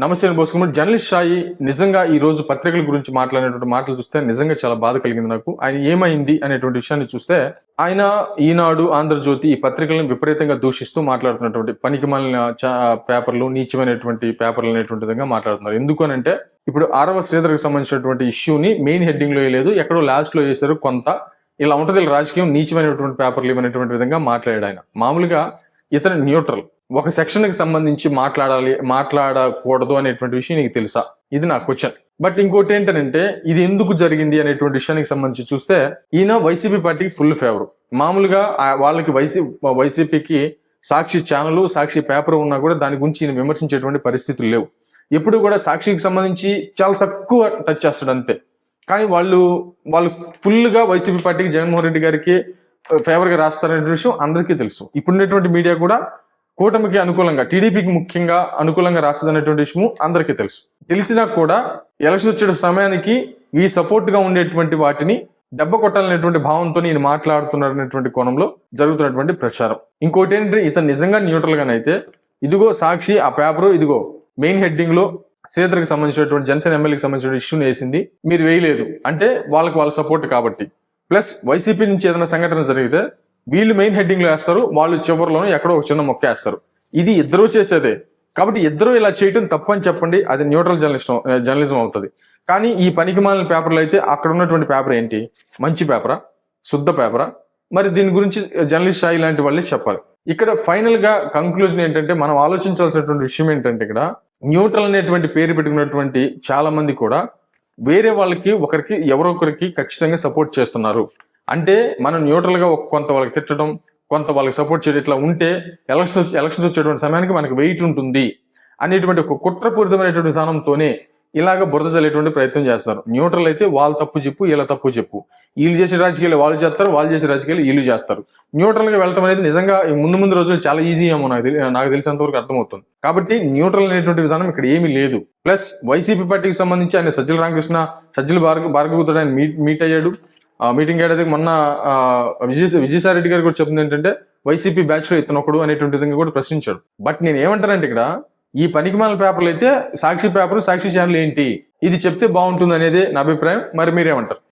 నమస్తే బోసుకుమార్. జర్నలిస్ట్ సాయి నిజంగా ఈ రోజు పత్రికల గురించి మాట్లాడినటువంటి మాటలు చూస్తే నిజంగా చాలా బాధ కలిగింది నాకు. ఆయన ఏమైంది అనేటువంటి విషయాన్ని చూస్తే ఆయన ఈనాడు, ఆంధ్రజ్యోతి ఈ పత్రికలను విపరీతంగా దూషిస్తూ మాట్లాడుతున్నటువంటి పనికిమాలిన పేపర్లు, నీచమైనటువంటి పేపర్లు అనేటువంటి విధంగా మాట్లాడుతున్నారు. ఎందుకు అనంటే ఇప్పుడు ఆరవ శ్రీధర్కి సంబంధించినటువంటి ఇష్యూని మెయిన్ హెడ్డింగ్ లో వేయలేదు, ఎక్కడో లాస్ట్ లో వేశారు. కొంత ఇలా ఉంటది రాజకీయం, నీచమైనటువంటి పేపర్లు ఇవనేటువంటి విధంగా మాట్లాడాడు ఆయన. మామూలుగా ఇతను న్యూట్రల్, ఒక సెక్షన్కి సంబంధించి మాట్లాడకూడదు అనేటువంటి విషయం నీకు తెలుసా? ఇది నా క్వశ్చన్. బట్ ఇంకోటి ఏంటంటే ఇది ఎందుకు జరిగింది అనేటువంటి విషయానికి సంబంధించి చూస్తే ఈయన వైసీపీ పార్టీకి ఫుల్ ఫేవర్. మామూలుగా వాళ్ళకి వైసీపీకి సాక్షి ఛానల్, సాక్షి పేపర్ ఉన్నా కూడా దాని గురించి ఈయన విమర్శించేటువంటి పరిస్థితులు లేవు. ఎప్పుడు కూడా సాక్షికి సంబంధించి చాలా తక్కువ టచ్ చేస్తాడు అంతే. కానీ వాళ్ళు ఫుల్గా వైసీపీ పార్టీకి, జగన్మోహన్ రెడ్డి గారికి ఫేవర్గా రాస్తారనే విషయం అందరికీ తెలుసు. ఇప్పుడున్నటువంటి మీడియా కూడా కూటమికి అనుకూలంగా, టీడీపీకి ముఖ్యంగా అనుకూలంగా రాస్తుందనేటువంటి విషయము అందరికీ తెలుసు. తెలిసినా కూడా ఎలక్షన్ వచ్చే సమయానికి ఈ సపోర్ట్గా ఉండేటువంటి వాటిని దెబ్బ కొట్టాలనేటువంటి భావంతో ఈయన మాట్లాడుతున్నారనేటువంటి కోణంలో జరుగుతున్నటువంటి ప్రచారం. ఇంకోటి ఏంటంటే ఇతను నిజంగా న్యూట్రల్గానైతే ఇదిగో సాక్షి ఆ పేపరు, ఇదిగో మెయిన్ హెడ్డింగ్ లో శ్రీధర్కి సంబంధించినటువంటి జనసేన ఎమ్మెల్యేకి సంబంధించిన ఇష్యూని వేసింది, మీరు వేయలేదు అంటే వాళ్ళ సపోర్ట్ కాబట్టి. ప్లస్ వైసీపీ నుంచి ఏదైనా సంఘటన జరిగితే వీళ్ళు మెయిన్ హెడ్డింగ్ లో వేస్తారు, వాళ్ళు చివరిలోనూ ఎక్కడో ఒక చిన్న మొక్క వేస్తారు. ఇది ఇద్దరూ చేసేదే కాబట్టి ఇద్దరు ఇలా చేయటం తప్పని చెప్పండి, అది న్యూట్రల్ జర్నలిజం అవుతుంది. కానీ ఈ పనికిమాలిన పేపర్లు అయితే అక్కడ ఉన్నటువంటి పేపర్ ఏంటి? మంచి పేపరా, శుద్ధ పేపరా? మరి దీని గురించి జర్నలిస్ట్ స్థాయి లాంటి వాళ్ళే చెప్పాలి. ఇక్కడ ఫైనల్ గా కంక్లూజన్ ఏంటంటే మనం ఆలోచించాల్సినటువంటి విషయం ఏంటంటే ఇక్కడ న్యూట్రల్ అనేటువంటి పేరు పెట్టుకున్నటువంటి చాలా మంది కూడా వేరే వాళ్ళకి ఎవరొకరికి ఖచ్చితంగా సపోర్ట్ చేస్తున్నారు. అంటే మనం న్యూట్రల్ గా కొంత వాళ్ళకి తిట్టడం, కొంత వాళ్ళకి సపోర్ట్ చేయడం, ఇట్లా ఉంటే ఎలక్షన్స్ వచ్చేటువంటి సమయానికి మనకి వెయిట్ ఉంటుంది అనేటువంటి ఒక కుట్రపూరితమైనటువంటి విధానంతోనే ఇలాగ బురద చల్లేటువంటి ప్రయత్నం చేస్తారు. న్యూట్రల్ అయితే వాళ్ళ తప్పు చెప్పు, ఇలా తప్పు చెప్పు, వీళ్ళు చేసే రాజకీయాలు వాళ్ళు చేస్తారు, వాళ్ళు చేసే రాజకీయాలు వీళ్ళు చేస్తారు. న్యూట్రల్ గా వెళ్ళటం అనేది నిజంగా ముందు రోజులు చాలా ఈజీ ఏమో నాకు తెలిసినంతవరకు అర్థమవుతుంది. కాబట్టి న్యూట్రల్ అనేటువంటి విధానం ఇక్కడ ఏమీ లేదు. ప్లస్ వైసీపీ పార్టీకి సంబంధించి ఆయన సజ్జల రామకృష్ణ, సజ్జల భార్గవతో ఆయన మీట్ అయ్యాడు. మీటింగ్ అయ్యేది మొన్న విజయసాయి రెడ్డి గారు కూడా చెప్తుంది ఏంటంటే వైసీపీ బ్యాచ్ లో ఇతను ఒకడు అనేటువంటి విధంగా కూడా ప్రశ్నించాడు. బట్ నేను ఏమంటానంటే ఇక్కడ ఈ పనికిమాలిన పేపర్లు అయితే సాక్షి పేపర్, సాక్షి ఛానల్ ఏంటి, ఇది చెప్తే బాగుంటుంది అనేది నా అభిప్రాయం. మరి మీరేమంటారు?